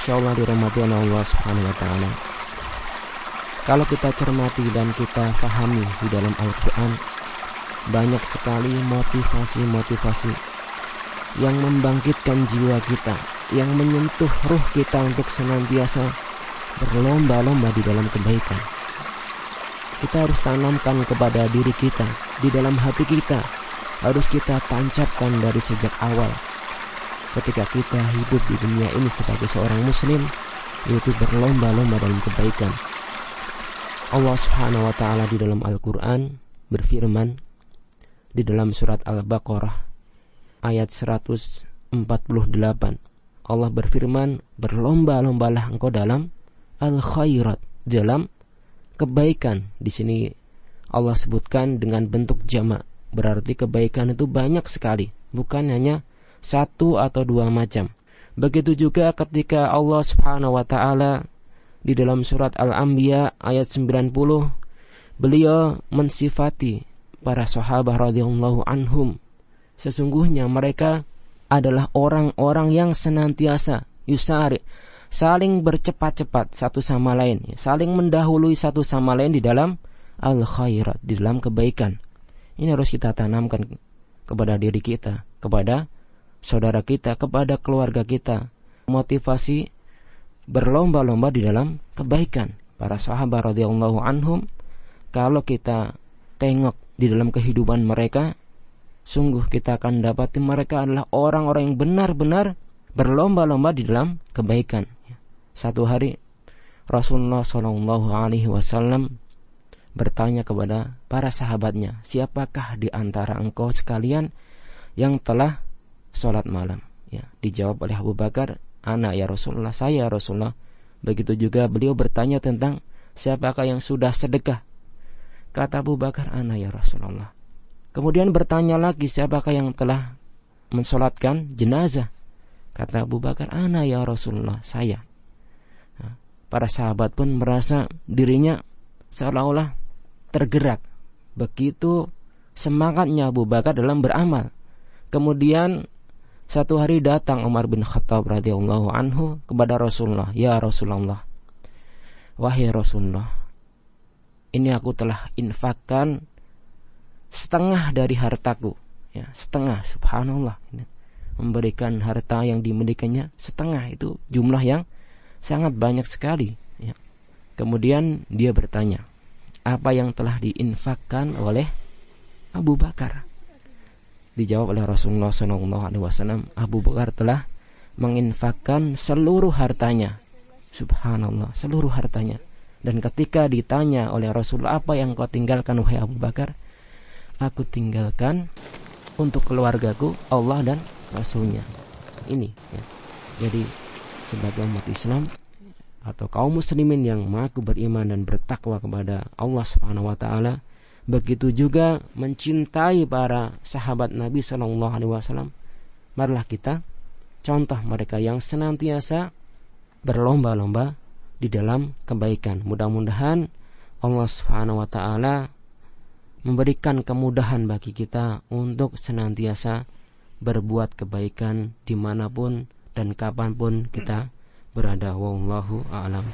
Masya Allah, dirahmati oleh Allah Subhanahu wa Ta'ala. Kalau kita cermati dan kita fahami di dalam Al-Quran, banyak sekali motivasi-motivasi yang membangkitkan jiwa kita, yang menyentuh ruh kita untuk senantiasa berlomba-lomba di dalam kebaikan. Kita harus tanamkan kepada diri kita, di dalam hati kita, harus kita tancapkan dari sejak awal. Ketika kita hidup di dunia ini sebagai seorang muslim, yaitu berlomba-lomba dalam kebaikan. Allah Subhanahu wa Ta'ala di dalam Al-Quran berfirman di dalam surat Al-Baqarah ayat 148. Allah berfirman, berlomba-lombalah engkau dalam al-khairat, dalam kebaikan. Di sini Allah sebutkan dengan bentuk jamak, berarti kebaikan itu banyak sekali, bukan hanya satu atau dua macam. Begitu juga ketika Allah Subhanahu wa Ta'ala di dalam surat Al-Anbiya ayat 90, beliau mensifati para sahabat radhiyallahu anhum, sesungguhnya mereka adalah orang-orang yang senantiasa yusari, saling bercepat-cepat satu sama lain, saling mendahului satu sama lain di dalam al-khairat, di dalam kebaikan. Ini harus kita tanamkan kepada diri kita, kepada saudara kita, kepada keluarga kita. Motivasi berlomba-lomba di dalam kebaikan. Para sahabat radhiyallahu anhum, kalau kita tengok di dalam kehidupan mereka, sungguh kita akan dapati mereka adalah orang-orang yang benar-benar berlomba-lomba di dalam kebaikan. Satu hari Rasulullah SAW bertanya kepada para sahabatnya, siapakah di antara engkau sekalian yang telah sholat malam? Dijawab oleh Abu Bakar, ana ya Rasulullah, saya Rasulullah. Begitu juga beliau bertanya tentang siapakah yang sudah sedekah. Kata Abu Bakar, ana ya Rasulullah. Kemudian bertanya lagi, siapakah yang telah mensolatkan jenazah? Kata Abu Bakar, ana ya Rasulullah, saya. Para sahabat pun merasa dirinya seolah-olah tergerak. Begitu semangatnya Abu Bakar dalam beramal. Kemudian satu hari datang Umar bin Khattab radhiyallahu anhu kepada Rasulullah, ya Rasulullah, wahai Rasulullah, ini aku telah infakkan setengah dari hartaku, setengah, subhanallah, memberikan harta yang dimilikinya setengah, itu jumlah yang sangat banyak sekali. Kemudian dia bertanya, apa yang telah diinfakkan oleh Abu Bakar? Dijawab oleh Rasulullah SAW, Abu Bakar telah menginfakkan seluruh hartanya. Subhanallah, seluruh hartanya. Dan ketika ditanya oleh Rasulullah, apa yang kau tinggalkan wahai Abu Bakar? Aku tinggalkan untuk keluargaku Allah dan Rasulnya. Ini Jadi sebagai umat Islam atau kaum muslimin yang mengaku beriman dan bertakwa kepada Allah Subhanahu wa Ta'ala, begitu juga mencintai para sahabat Nabi SAW, marilah kita contoh mereka yang senantiasa berlomba-lomba di dalam kebaikan. Mudah-mudahan Allah Subhanahu wa Ta'ala memberikan kemudahan bagi kita untuk senantiasa berbuat kebaikan dimanapun dan kapanpun kita berada. Wallahu a'lam.